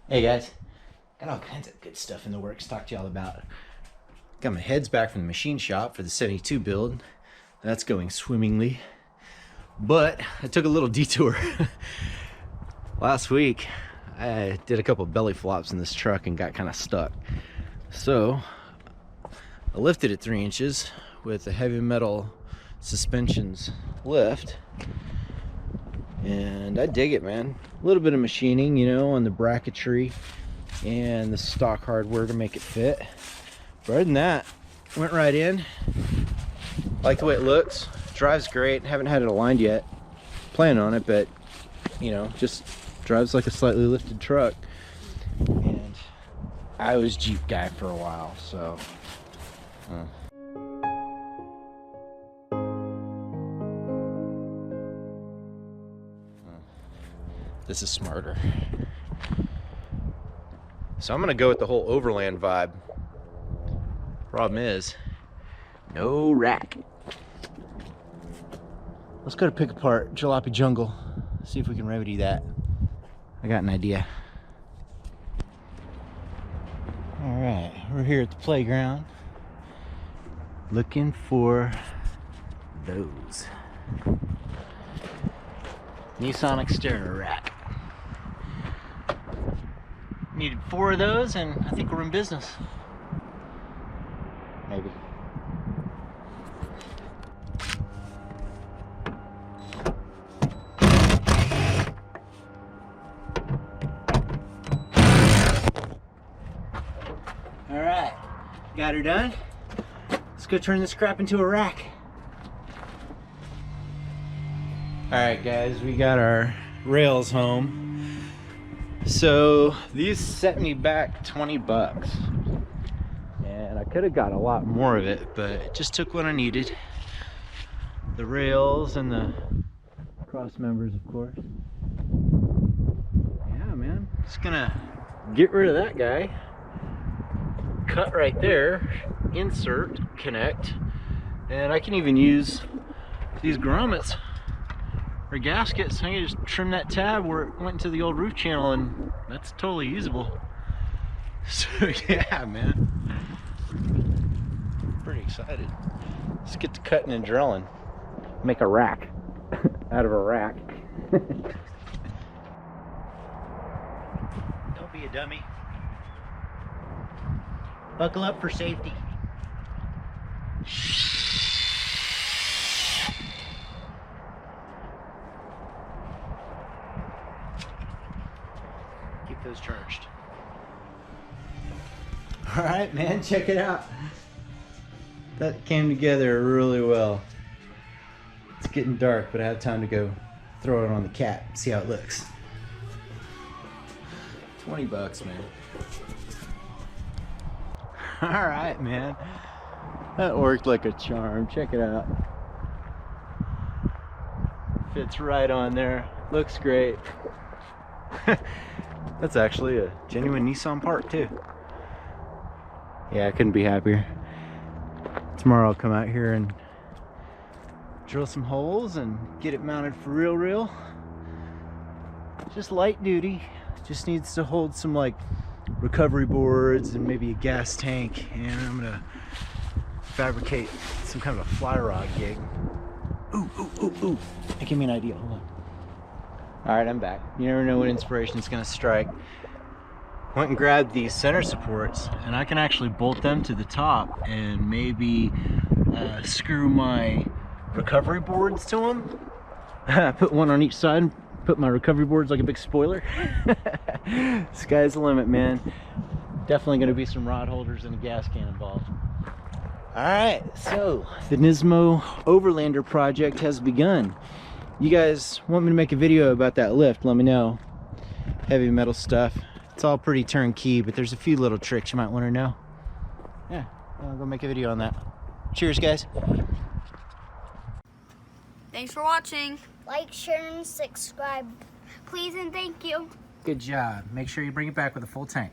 Hey guys, got all kinds of good stuff in the works to talk to y'all about. Got my heads back from the machine shop for the 72 build. That's going swimmingly. But I took a little detour. Last week, I did a couple belly flops in this truck and got kind of stuck. So I lifted it 3 inches with a heavy metal suspensions lift. And I dig it, man. A little bit of machining, you know, on the bracketry and the stock hardware to make it fit. But other than that, went right in. Like the way it looks. Drives great. Haven't had it aligned yet. Plan on it, but you know, just drives like a slightly lifted truck. And I was Jeep guy for a while, so this is smarter. So I'm gonna go with the whole overland vibe. Problem is, no rack. Let's go to pick apart Jalopy Jungle. See if we can remedy that. I got an idea. All right, we're here at the playground looking for those. Nissan exterior rack. Needed 4 of those and I think we're in business. Maybe. All right, got her done. Let's go turn this crap into a rack. All right, guys, we got our rails home. So these set me back 20 bucks. And I could have got a lot more of it, but it just took what I needed. The rails and the cross members, of course. Yeah, man, just gonna get rid of that guy. Cut right there, insert, connect, and I can even use these grommets or gaskets. I can just trim that tab where it went into the old roof channel, and that's totally usable. So yeah, man, pretty excited. Let's get to cutting and drilling. Make a rack out of a rack. Don't be a dummy. Buckle up for safety. Keep those charged. All right, man, check it out. That came together really well. It's getting dark, but I have time to go throw it on the cat, see how it looks. 20 bucks, man. All right, man. That worked like a charm. Check it out. Fits right on there. Looks great. That's actually a genuine Nissan part too. Yeah, I couldn't be happier. Tomorrow I'll come out here and drill some holes and get it mounted for real. Just light duty. Just needs to hold some like recovery boards and maybe a gas tank, and I'm gonna fabricate some kind of a fly rod gig. Ooh. That gave me an idea. Hold on. All right, I'm back. You never know when inspiration's gonna strike. Went and grabbed these center supports, and I can actually bolt them to the top and maybe screw my recovery boards to them. Put one on each side. Put my recovery boards like a big spoiler. Sky's the limit, man. Definitely gonna be some rod holders and a gas can involved. All right, so the Nismo Overlander project has begun. You guys want me to make a video about that lift, let me know. Heavy metal stuff. It's all pretty turnkey, but there's a few little tricks you might want to know. Yeah, I'll go make a video on that. Cheers, guys. Thanks for watching. Like, share, and subscribe. Please and thank you. Good job. Make sure you bring it back with a full tank.